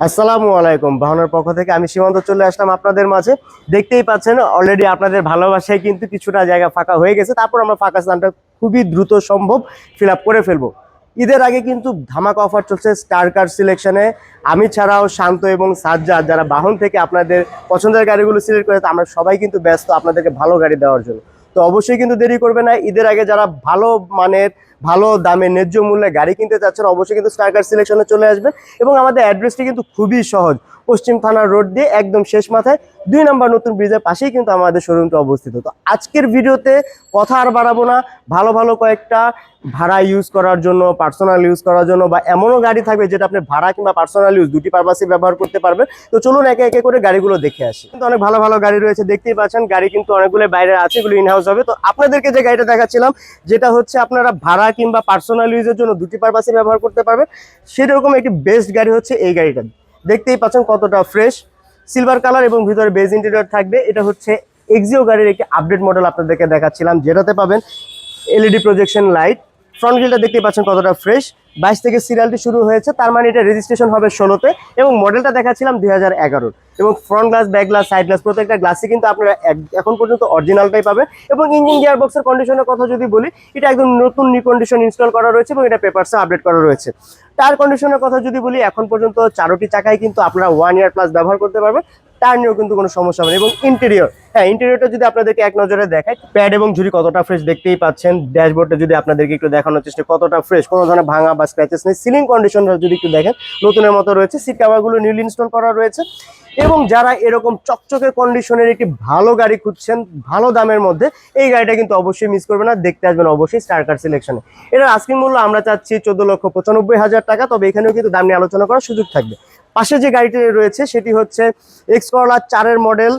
আসসালামু আলাইকুম। বাহনের পক্ষ থেকে আমি সীমান্ত চলে আসলাম আপনাদের মাঝে। দেখতেই পাচ্ছেন অলরেডি আপনাদের ভালোবাসায় কিন্তু কিছুটা জায়গা ফাঁকা হয়ে গেছে। তারপর আমরা ফাঁকা স্থানটা খুবই দ্রুত সম্ভব ফিল আপ করে ফেলবো। ঈদের আগে কিন্তু ধামাকা অফার চলছে স্টার কার সিলেকশনে। আমি ছাড়াও শান্ত এবং সাজ্জাদ যারা বাহন থেকে আপনাদের পছন্দের গাড়িগুলো সিলেক্ট করে, আমরা সবাই কিন্তু ব্যস্ত আপনাদেরকে ভালো গাড়ি দেওয়ার জন্য। তো অবশ্যই কিন্তু দেরি করবে না। ঈদের আগে যারা ভালো মানের ভালো দামে ন্যায্য মূল্যে গাড়ি কিনতে চাচ্ছেন অবশ্যই কিন্তু স্টার কার সিলেকশনে চলে আসবেন। এবং আমাদের অ্যাড্রেসটি কিন্তু খুবই সহজ, পশ্চিম থানার রোড দিয়ে একদম শেষ মাথায় 2 নম্বর নতুন ব্রিজের পাশেই কিন্তু আমাদের শোরুমটা অবস্থিত। তো আজকের ভিডিওতে কথা আর বাড়াবো না, ভালো ভালো কয়েকটা ভাড়া ইউজ করার জন্য, পার্সোনাল ইউজ করার জন্য, বা এমনও গাড়ি থাকবে যেটা আপনি ভাড়া কিংবা পার্সোনাল ইউজ দুটি পারপাসে ব্যবহার করতে পারবেন। তো চলুন একে একে করে গাড়িগুলো দেখে আসি। কিন্তু অনেক ভালো ভালো গাড়ি রয়েছে, দেখতেই পাচ্ছেন। গাড়ি কিন্তু অনেকগুলো বাইরে আছে, এগুলো ইনহাউস হবে। তো আপনাদেরকে যে গাড়িটা দেখাচ্ছিলাম, যেটা হচ্ছে আপনারা ভাড়া কিংবা পার্সোনাল ইউজের জন্য দুটি পারপাসে ব্যবহার করতে পারবেন, সেরকম একটি বেস্ট গাড়ি হচ্ছে এই গাড়িটা। দেখতেই পাচ্ছেন কতটা ফ্রেশ, সিলভার কালার এবং ভিতরে বেজ ইন্টেরিয়র থাকবে। এটা হচ্ছে এক্সিও গাড়ির একটি আপডেট মডেল আপনাদেরকে দেখাচ্ছিলাম, যেটাতে পাবেন এলইডি প্রজেকশন লাইট। ফ্রন্ট গ্রিলটা দেখতে পাচ্ছেন কতটা ফ্রেশ। 22 থেকে সিরিয়ালটি শুরু হয়েছে, তার মানে এটা রেজিস্ট্রেশন হবে 16তে, এবং মডেলটা দেখাচ্ছিলাম 2011। এবং front glass, back glass, side glass প্রত্যেকটা গ্লাসই কিন্তু আপনারা এখন পর্যন্ত অরিজিনালটাই পাবেন। এবং ইঞ্জিন গিয়ার বক্সের কন্ডিশনের কথা যদি বলি, এটা একদম নতুন রিকন্ডিশন ইনস্টল করা রয়েছে এবং এটা পেপারসে আপডেট করা রয়েছে। টায়ার কন্ডিশনের কথা যদি বলি, এখন পর্যন্ত 4টি চাকায় কিন্তু আপনারা 1 ইয়ার প্লাস ব্যবহার করতে পারবেন। টায়ার নিয়েও কিন্তু কোনো সমস্যা হবে না। এবং ইন্টেরিয়র, হ্যাঁ, ইন্টেরিয়রটা যদি আপনাদেরকে এক নজরে দেখায়, প্যাড এবং ঝুড়ি কতটা ফ্রেশ দেখতেই পাচ্ছেন। ড্যাশবোর্ডটা যদি আপনাদেরকে একটু দেখানোর চেষ্টা, কতটা ফ্রেশ, কোনো ধরনের ভাঙা বা স্ক্র্যাচেস নেই। সিলিং কন্ডিশনটা যদি একটু দেখেন, নতুনের মতো রয়েছে। সিট কাভারগুলো নিউলি ইনস্টল করা রয়েছে। এবং যারা এরকম চকচকে কন্ডিশনের একটি ভালো গাড়ি খুঁজছেন ভালো দামের মধ্যে, এই গাড়িটা কিন্তু অবশ্যই মিস করবে না, দেখতে আসবেন অবশ্যই স্টার কার সিলেকশনে। এটার আস্কিং মূল্য আমরা চাচ্ছি 14,95,000 টাকা, তবে এখানেও কিন্তু দাম নিয়ে আলোচনা করার সুযোগ থাকবে। পাশে যে গাড়িটি রয়েছে সেটি হচ্ছে এক্স করলা 4-এর মডেল,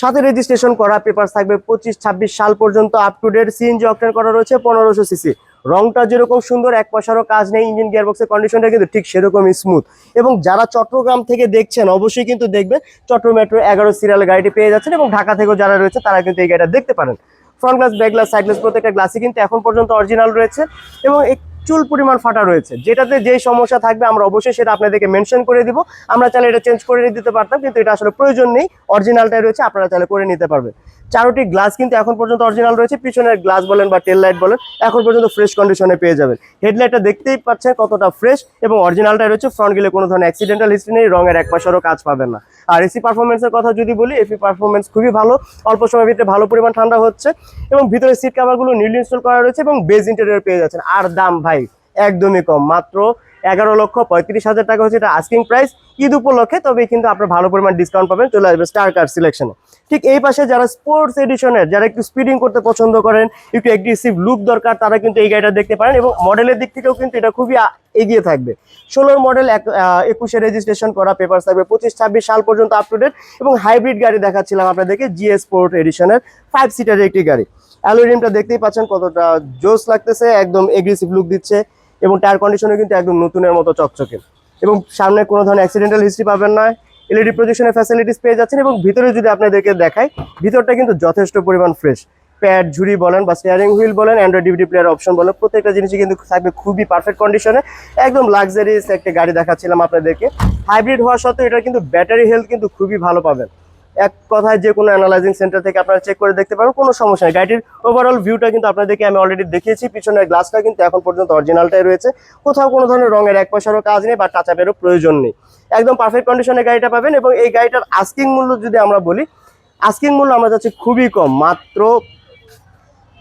সাথে রেজিস্ট্রেশন করা, পেপার থাকবে 25-26 সাল পর্যন্ত, up to date. CNG octane করা রয়েছে, 1500 সিসি। রংটা যেরকম সুন্দর, এক পয়সারও কাজ নেই। ইঞ্জিন গিয়ারবক্সের কন্ডিশনটা কিন্তু ঠিক সেরকমই স্মুথ। এবং যারা চট্টগ্রাম থেকে দেখছেন অবশ্যই কিন্তু দেখবেন চট্টগ্রাম মেট্রো 11 সিরিয়াল গাড়িটি পেয়ে যাচ্ছেন। এবং ঢাকা থেকেও যারা রয়েছে তারা কিন্তু এই গাড়িটা দেখতে পারেন। Front glass, back glass, side glass প্রত্যেকটা গ্লাসই কিন্তু এখন পর্যন্ত অরিজিনাল রয়েছে। এবং চুল পরিমাণ ফাটা রয়েছে, যেটাতে যেই সমস্যা থাকবে আমরা অবশ্যই সেটা আপনাদেরকে মেনশন করে দিব। আমরা চাইলে এটা চেঞ্জ করে দিতে পারতাম, কিন্তু এটা আসলে প্রয়োজন নেই, অরিজিনালটাই রয়েছে, আপনারা চাইলে করে নিতে পারবেন। 4টি গ্লাস কিন্তু এখন পর্যন্ত অরিজিনাল রয়েছে। পিছনের গ্লাস বলেন বা টেল লাইট বলেন, এখন পর্যন্ত ফ্রেশ কন্ডিশনে পেয়ে যাবেন। হেডলাইটটা দেখতেই পাচ্ছেন কতটা ফ্রেশ এবং অরিজিনালটাই রয়েছে। ফ্রন্ট গিলে কোনো ধরনের অ্যাক্সিডেন্টাল হিস্ট্রি নেই, রঙের এক পয়সারও কাজ পাবেন না। আর এসি পারফরমেন্সের কথা যদি বলি, এসি পারফরমেন্স খুবই ভালো, অল্প সময়ের ভিতরে ভালো পরিমাণ ঠান্ডা হচ্ছে। এবং ভিতরে সিট কাভারগুলো নিউলি ইনস্টল করা রয়েছে এবং বেজ ইন্টেরিয়র পেয়ে যাচ্ছেন। আর দাম ভাই একদমই কম, মাত্র 11,35,000 টাকা হচ্ছে এটা আস্কিং প্রাইস ঈদ উপলক্ষে। তবে কিন্তু আপনার ভালো পরিমাণ ডিসকাউন্ট পাবেন, চলে আসবে স্টার কার সিলেকশনে। ঠিক এই পাশে যারা স্পোর্টস এডিশনের, যারা একটু স্পিডিং করতে পছন্দ করেন, একটু এগ্রেসিভ লুক দরকার, তারা কিন্তু এই গাড়িটা দেখতে পারেন। এবং মডেলের দিক থেকেও কিন্তু এটা খুবই এগিয়ে থাকবে। 16 মডেল, 21 রেজিস্ট্রেশন করা, পেপার থাকবে 25-26 সাল পর্যন্ত আপ টু ডেট। এবং হাইব্রিড গাড়ি দেখাচ্ছিলাম আপনাদেরকে, জিএস স্পোর্ট এডিশনের 5 সিটারের একটি গাড়ি। অ্যালুমিনিয়ামটা দেখতেই পাচ্ছেন কতটা জোস লাগতেছে, একদম এগ্রেসিভ লুক দিচ্ছে। এবং টায়ার কন্ডিশনে কিন্তু একদম নতুনের মতো চকচকে। এবং সামনে কোনো ধরনের অ্যাক্সিডেন্টাল হিস্ট্রি পাবেন না। এলইডি প্রজেকশনের ফ্যাসিলিটিস পেয়ে যাচ্ছেন। এবং ভিতরে যদি আপনাদেরকে দেখাই, ভিতরটা কিন্তু যথেষ্ট পরিমাণ ফ্রেশ। প্যাড, ঝুড়ি বলেন বা স্টিয়ারিং হুইল বলেন, অ্যান্ড্রয়েড ডিভিডি প্লেয়ার অপশন বলেন, প্রত্যেকটা জিনিসই কিন্তু থাকবে খুবই পারফেক্ট কন্ডিশনে। একদম লাক্সারিয়াস একটা গাড়ি দেখাচ্ছিলাম আপনাদেরকে। হাইব্রিড হওয়া সত্ত্বেও এটা কিন্তু ব্যাটারি হেলথ কিন্তু খুবই ভালো পাবেন। এক কথায় যে কোনো অ্যানালাইজিং সেন্টার থেকে আপনারা চেক করে দেখতে পারেন, কোনো সমস্যা নেই। গাড়িটির ওভারঅল ভিউটা কিন্তু আপনাদেরকে আমি অলরেডি দেখিয়েছি। পিছনের গ্লাসটা কিন্তু এখন পর্যন্ত অরিজিনালটাই রয়েছে, কোথাও কোনো ধরনের রঙের এক পয়সারও কাজ নেই বা টাচ আপেরও প্রয়োজন নেই। একদম পারফেক্ট কন্ডিশনে গাড়িটা পাবেন। এবং এই গাড়িটার আস্কিং মূল্য যদি আমরা বলি, আস্কিং মূল্য আমরা যাচ্ছি খুবই কম, মাত্র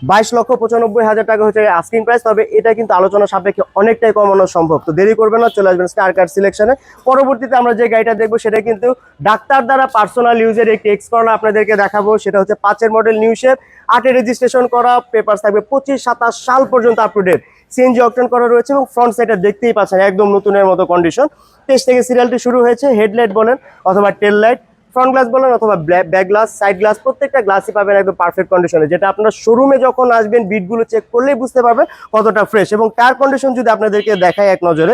22,95,000 টাকা হচ্ছে আস্কিং প্রাইস। তবে এটা কিন্তু আলোচনা সাপেক্ষে অনেকটাই কমানো সম্ভব। তো দেরি করবেন না, চলে আসবেন স্টার কার সিলেকশনে। পরবর্তীতে আমরা যে গাড়িটা দেখবো সেটা কিন্তু ডাক্তার দ্বারা পার্সোনাল ইউজের একটি এক্স করলা আপনাদেরকে দেখাবো। সেটা হচ্ছে 5-এর মডেল, নিউ শেপ, 8-এ রেজিস্ট্রেশন করা, পেপার থাকবে 25-27 সাল পর্যন্ত up to date. CNG octane করা রয়েছে এবং ফ্রন্ট সাইডটা দেখতেই পাচ্ছেন একদম নতুনের মতো কন্ডিশন। 23 থেকে সিরিয়ালটি শুরু হয়েছে। হেডলাইট বলেন অথবা টেল লাইট, ফ্রন্ট গ্লাস বলেন অথবা ব্যাক গ্লাস, সাইড গ্লাস, প্রত্যেকটা গ্লাসই পাবেন একদম পারফেক্ট কন্ডিশনে, যেটা আপনারা শোরুমে যখন আসবেন বিটগুলো চেক করলেই বুঝতে পারবেন কতটা ফ্রেশ। এবং টায়ার কন্ডিশন যদি আপনাদেরকে দেখায় এক নজরে,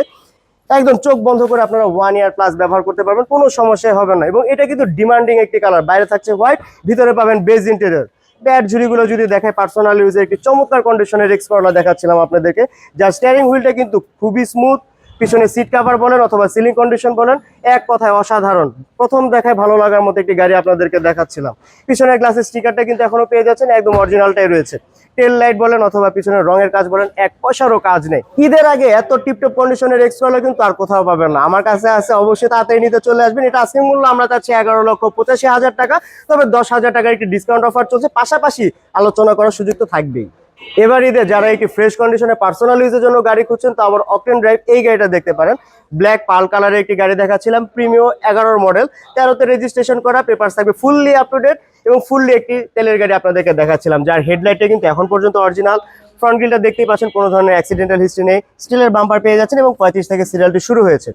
একদম চোখ বন্ধ করে আপনারা 1 ইয়ার প্লাস ব্যবহার করতে পারবেন, কোনো সমস্যাই হবে না। এবং এটা কিন্তু ডিমান্ডিং একটি কালার, বাইরে থাকছে হোয়াইট, ভিতরে পাবেন বেজ ইন্টেরিয়র। ব্যাট ঝুড়িগুলো যদি দেখায়, পার্সোনাল ইউজের একটি চমৎকার কন্ডিশনের এক্স করলা দেখাচ্ছিলাম আপনাদেরকে, যার স্টিয়ারিং হুইলটা কিন্তু খুবই স্মুথ, পিছনে সিট কভার বলেন অথবা সিলিং কন্ডিশন বলেন, এক কথায় অসাধারণ। প্রথম দেখায় ভালো লাগার মতো একটি গাড়ি আপনাদেরকে দেখাচ্ছিলাম। পিছনের গ্লাসের স্টিকারটা কিন্তু এখনো পেয়ে যাচ্ছেন, একদম অরিজিনালটাই রয়েছে। টেল লাইট বলেন অথবা পিছনের রঙের কাজ বলেন, এক পয়সারও কাজ নেই। ঈদের আগে এত টিপটপ কন্ডিশনের এক্সপ্লোরার কিন্তু আর কোথাও পাবেন না। আমার কাছে আছে, অবশ্যই তাড়াতাড়ি নিতে চলে আসবেন। এটা আজকের মূল্য আমরা চাচ্ছি 11,85,000 টাকা, তবে 10,000 টাকার একটি ডিসকাউন্ট অফার চলছে, পাশাপাশি আলোচনা করার সুযোগ তো থাকবেই। এবার ঈদে যারা একটি ফ্রেশ কন্ডিশনে পার্সোনাল ইউজের জন্য গাড়ি খুঁজছেন, তো আবার অকটেন ড্রাইভ এই গাড়িটা দেখতে পারেন। ব্ল্যাক পার্ল কালারের একটি গাড়ি দেখাচ্ছিলাম, প্রিমিও 11 মডেল, 13তে রেজিস্ট্রেশন করা, পেপারস থাকবে ফুললি আপ টু ডেট এবং ফুললি একটি তেলের গাড়ি আপনাদেরকে দেখাচ্ছিলাম, যার হেডলাইটে কিন্তু এখন পর্যন্ত অরিজিনাল। ফ্রন্ট গ্রিলটা দেখতেই পাচ্ছেন, কোনো ধরনের অ্যাক্সিডেন্টাল হিস্ট্রি নেই, স্টিলের বাম্পার পেয়ে যাচ্ছেন এবং 35 থেকে সিরিয়ালটি শুরু হয়েছে।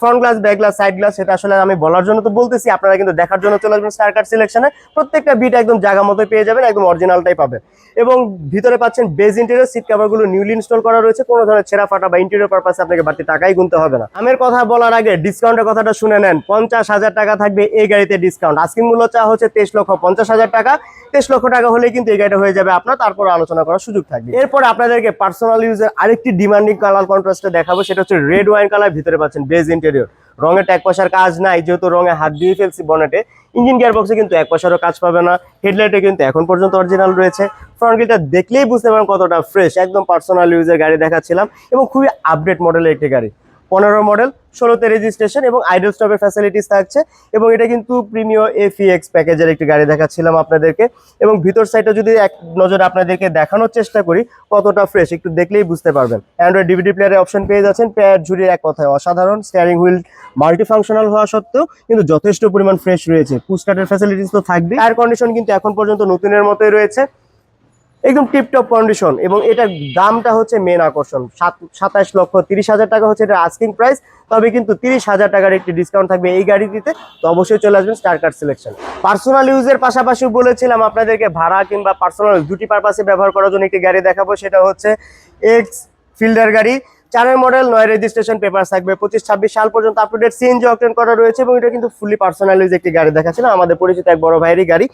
Front glass, back glass, side glass, সেটা আসলে আমি বলার জন্য তো বলতেছি, আপনারা কিন্তু দেখার জন্য চলে আসবেন স্টার কার সিলেকশনে। প্রত্যেকটা বিট একদম জায়গা মতো পেয়ে যাবেন, একদম অরিজিনালটাই পাবেন। এবং ভিতরে পাচ্ছেন বেজ ইন্টেরিয়র, সিট কভারগুলো নিউলি ইনস্টল করা রয়েছে, কোনো ধরনের ছেঁড়া ফাটা বা ইন্টেরিয়র পারপাসে আপনাকে বাড়তি টাকাই গুনতে হবে না। আমের কথা বলার আগে ডিসকাউন্টের কথাটা শুনে নেন, 50,000 টাকা থাকবে এই গাড়িতে ডিসকাউন্ট। আজকের মূল্য চা হচ্ছে 23,50,000 টাকা। 23 লক্ষ টাকা হলেই কিন্তু এই গাড়িটা হয়ে যাবে আপনার, তারপর আলোচনা করার সুযোগ থাকবে। এরপর আপনাদেরকে পার্সোনাল ইউজের আরেকটি ডিমান্ডিং কালার কন্ট্রাস্টে দেখাবো, সেটা হচ্ছে রেড ওয়াইন কালার। ভিতরে পাচ্ছেন বেজ ইন্টেরিয়র, রঙের এক পয়সার কাজ নাই, যেহেতু রঙে হাত দিয়ে ফেলছি বনেটে। ইঞ্জিন গিয়ার বক্সে কিন্তু এক পয়সারও কাজ পাবে না। হেডলাইটে কিন্তু এখন পর্যন্ত অরিজিনাল রয়েছে। ফ্রন্ট গ্রিলটা দেখলেই বুঝতে পারেন কতটা ফ্রেশ, একদম পার্সোনাল ইউজের গাড়ি দেখাচ্ছিলাম এবং খুবই আপডেট মডেলের একটি গাড়ি। 15 মডেল, 16তে রেজিস্ট্রেশন এবং আইডল স্টপের ফ্যাসিলিটিস থাকছে। এবং এটা কিন্তু প্রিমিও এফিএক্স প্যাকেজের একটি গাড়ি দেখাচ্ছিলাম আপনাদেরকে। এবং ভিতর সাইডটা যদি এক নজরে আপনাদেরকে দেখানোর চেষ্টা করি কতটা ফ্রেশ, একটু দেখলেই বুঝতে পারবেন। অ্যান্ড্রয়েড ডিভিডি প্লেয়ারের অপশন পেয়ে যাচ্ছেন, প্যাড ঝুড়ির এক কথায় অসাধারণ। স্টিয়ারিং হুইল মাল্টি ফাংশনাল হওয়া সত্ত্বেও কিন্তু যথেষ্ট পরিমাণ ফ্রেশ রয়েছে। পুশ স্টার্টের ফ্যাসিলিটিস তো থাকবে। টায়ার কন্ডিশন কিন্তু এখন পর্যন্ত নতুনের মতোই রয়েছে, একদম টিপটপ কন্ডিশন। এবং এটার দামটা হচ্ছে মেন আকর্ষণ, 27,30,000 টাকা হচ্ছে এটা আস্কিং প্রাইস। তবে কিন্তু 30,000 টাকার একটি ডিসকাউন্ট থাকবে এই গাড়িটিতে, তো অবশ্যই চলে আসবেন স্টার কার সিলেকশন। পার্সোনাল ইউজের পাশাপাশি বলেছিলাম আপনাদেরকে ভাড়া কিংবা পার্সোনাল দুটি পারপাসে ব্যবহার করার জন্য একটি গাড়ি দেখাবো, সেটা হচ্ছে এক্স ফিল্ডার গাড়ি। 4 মডেল, 9 রেজিস্ট্রেশন, পেপার থাকবে 25-26 সাল পর্যন্ত up to date, CNG octane করা রয়েছে। এবং এটা কিন্তু ফুলি পার্সোনাল ইউজ একটি গাড়ি দেখাচ্ছিল, আমাদের পরিচিত এক বড় ভাইয়েরই গাড়ি।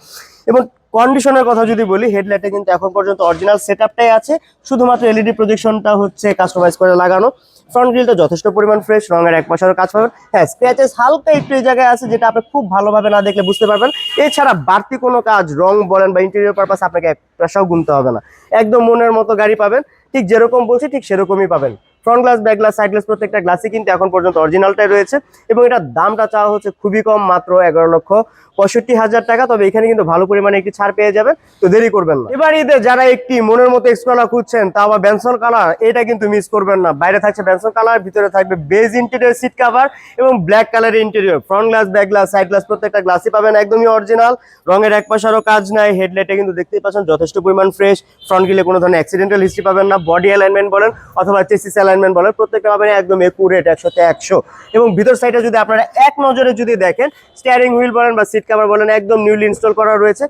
এবং কন্ডিশনের কথা যদি বলি, হেডলাইটে কিন্তু এখন পর্যন্ত অরিজিনাল সেটআপটাই আছে, শুধুমাত্র এলইডি প্রজেকশনটা হচ্ছে কাস্টমাইজ করে লাগানো। ফ্রন্ট গ্রিলটা যথেষ্ট পরিমাণ ফ্রেশ, রঙের এক পয়সারও কাজ পাবেন। হ্যাঁ, স্ক্র্যাচেস হালকা একটু এই জায়গায় আছে, যেটা আপনি খুব ভালোভাবে না দেখলে বুঝতে পারবেন। এছাড়া বাড়তি কোনো কাজ, রং বলেন বা ইন্টেরিয়র পারপাস আপনাকে এক পয়সাও গুনতে হবে না। একদম মনের মতো গাড়ি পাবেন, ঠিক যেরকম বলছি ঠিক সেরকমই পাবেন। Front glass, back glass, side glass প্রত্যেকটা গ্লাসই কিন্তু এখন পর্যন্ত অরিজিনালটাই রয়েছে। এবং এটার দামটা চাওয়া হচ্ছে খুবই কম, মাত্র 11,65,000 টাকা। তবে এখানে কিন্তু ভালো পরিমাণে একটি ছাড় পেয়ে যাবেন, তো দেরি করবেন না। এবার ঈদে যারা একটি মনের মতো এক্সপ্লোরার খুঁজছেন, তা আবার বেনসন কালার, এটা কিন্তু মিস করবেন না। বাইরে থাকছে বেনসন কালার, ভিতরে থাকবে বেজ ইন্টেরিয়র সিট কভার এবং ব্ল্যাক কালারের interior. Front glass, back glass, side glass প্রত্যেকটা গ্লাসই পাবেন একদমই অরিজিনাল, রঙের এক পয়সারও কাজ নাই। হেডলাইটে কিন্তু দেখতেই পাচ্ছেন যথেষ্ট পরিমাণ ফ্রেশ। ফ্রন্ট গিলে কোনো ধরনের অ্যাক্সিডেন্টাল হিস্ট্রি পাবেন না। বডি অ্যালাইনমেন্ট বলেন অথবা চেসিস অ্যালাইনমেন্ট বলেন, প্রত্যেকটা পাবেন একদম একুরেট, 100তে 100। এবং ভিতর সাইডে যদি আপনারা এক নজরে যদি দেখেন, স্টিয়ারিং হুইল বলেন বা সিট কভার বলেন একদম নিউলি ইনস্টল করা রয়েছে,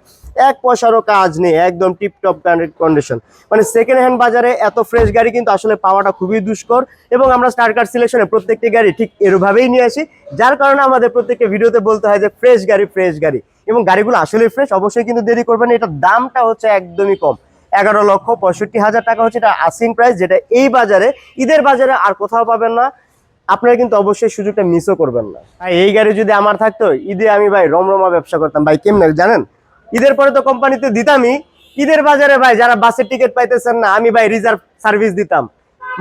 এক পয়সারও কাজ নেই, একদম টিপটপ কন্ডিশন। মানে সেকেন্ড হ্যান্ড বাজারে এত ফ্রেশ গাড়ি কিন্তু আসলে পাওয়াটা খুবই দুষ্কর। এবং আমরা স্টার কার সিলেকশনে প্রত্যেকটি গাড়ি ঠিক এরভাবেই নিয়ে আসি, যার কারণে আমাদের প্রত্যেকটা ভিডিওতে বলতে হয় যে ফ্রেশ গাড়ি, ফ্রেশ গাড়ি। এবং গাড়িগুলো আসলে ফ্রেশ, অবশ্যই কিন্তু দেরি করবেন। এটার দামটা হচ্ছে একদমই কম, 11,65,000 টাকা হচ্ছে এটা আস্কিং প্রাইস, যেটা এই বাজারে, ঈদের বাজারে আর কোথাও পাবেন না। আপনারা কিন্তু অবশ্যই সুযোগটা মিসও করবেন না। ভাই এই গাড়ি যদি আমার থাকতো, ঈদে আমি ভাই রমরমা ব্যবসা করতাম ভাই। কেমনে জানেন, ঈদের পরে তো কোম্পানিতে দিতামই, ঈদের বাজারে ভাই যারা বাসের টিকিট পাইতেছেন না, আমি ভাই রিজার্ভ সার্ভিস দিতাম।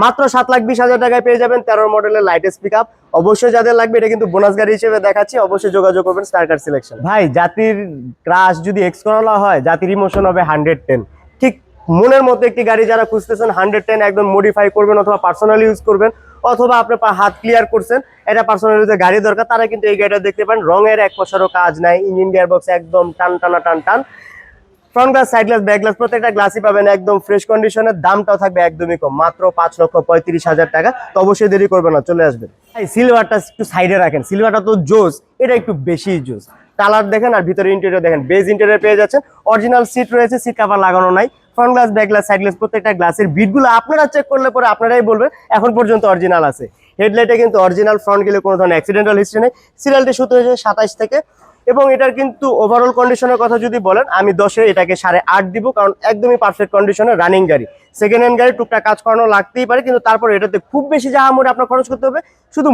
মাত্র 7,20,000 টাকায় পেয়ে যাবেন 13 মডেলের লাইটেস্ট পিক আপ। অবশ্যই যাদের লাগবে, এটা কিন্তু বোনাস গাড়ি হিসেবে দেখাচ্ছি, অবশ্যই যোগাযোগ করবেন স্টার কার সিলেকশন। ভাই জাতির ক্রাশ যদি এক্স করোলা হয়, জাতির ইমোশন হবে 110। ঠিক মনের মতো একটি গাড়ি যারা খুঁজতেছেন, 110 একদম মডিফাই করবেন অথবা পার্সোনালি ইউজ করবেন, অথবা আপনার হাত ক্লিয়ার করছেন, এটা পার্সোনালি ইউজের গাড়ি দরকার, তারা কিন্তু এই গাড়িটা দেখতে পান। রঙের এক পয়সারও কাজ নাই, ইঞ্জিন গিয়ার বক্স একদম টান টানা টান টান। Front glass, side glass, back glass প্রত্যেকটা গ্লাসই পাবেন একদম ফ্রেশ কন্ডিশনের। দামটাও থাকবে একদমই কম, মাত্র 5,35,000 টাকা। তো অবশ্যই দেরি করবেন না, চলে আসবেন। সিলভারটা একটু সাইডে রাখেন, সিলভারটা তো জোস, এটা একটু বেশি জোস। কালার দেখেন আর ভিতরে ইন্টেরিয়র দেখেন, বেজ ইন্টেরিয়র পেয়ে যাচ্ছেন। অরিজিনাল সিট রয়েছে, সিট কভার লাগানো নাই। Front glass, back glass, side glass প্রত্যেকটা গ্লাসের বিটগুলো আপনারা চেক করলে পরে আপনারাই বলবেন এখন পর্যন্ত অরিজিনাল আছে। হেডলাইটে কিন্তু অরিজিনাল, ফ্রন্ট গেলে কোনো ধরনের অ্যাক্সিডেন্টাল হিস্ট্রি নেই। সিরিয়ালটি শুরু হয়েছে 27 থেকে এবং এটার কিন্তু ওভারঅল কন্ডিশনের কথা যদি বলেন, আমি 10-এ এটাকে 8.5 দিব, কারণ একদমই পারফেক্ট কন্ডিশনে রানিং গাড়ি। সেকেন্ড হ্যান্ড গাড়ি টুকটাক কাজ করানো লাগতেই পারে, কিন্তু তারপরে এটাতে খুব বেশি আহামরি আপনার খরচ করতে হবে। শুধু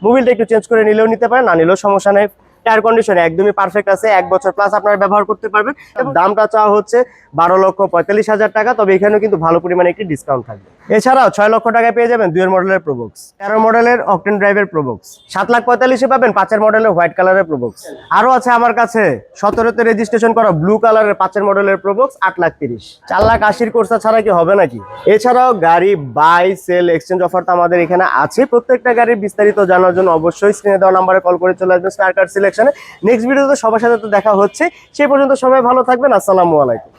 মোবিলটা একটু চেঞ্জ করে নিলেও নিতে পারেন, না নিলেও সমস্যা নেই। টায়ার কন্ডিশন একদমই পারফেক্ট আছে, 1 বছর প্লাস আপনারা ব্যবহার করতে পারবেন। এবং দামটা চাওয়া হচ্ছে 12,45,000 টাকা, তবে এখানেও কিন্তু ভালো পরিমাণে একটি ডিসকাউন্ট থাকবে। এছাড়াও 6 লক্ষ টাকায় পেয়ে যাবেন 2 মডেলের প্রোবক্স, 13 মডেলের অকটেন ড্রাইভের প্রোবক্স, 7,45,000-এ পাবেন 5 মডেলের হোয়াইট কালারের প্রোবক্স। আরো আছে আমার কাছে 17-তে রেজিস্ট্রেশন করা ব্লু কালারের 5 মডেলের প্রোবক্স 8,30,000। 4,80,000 কোর্সা ছাড়া কি হবে নাকি? এছাড়াও গাড়ি বাই সেল এক্সচেঞ্জ অফার তো আমাদের এখানে আছে। প্রত্যেকটা গাড়ির বিস্তারিত জানার জন্য অবশ্যই স্ক্রিনে দেওয়া নাম্বারে কল করে চলে আসবেন স্টার কার সিলেকশনে। নেক্সট ভিডিওতে সবার সাথে তো দেখা হচ্ছে, সেই পর্যন্ত সবাই ভালো থাকবেন। আসসালামু আলাইকুম।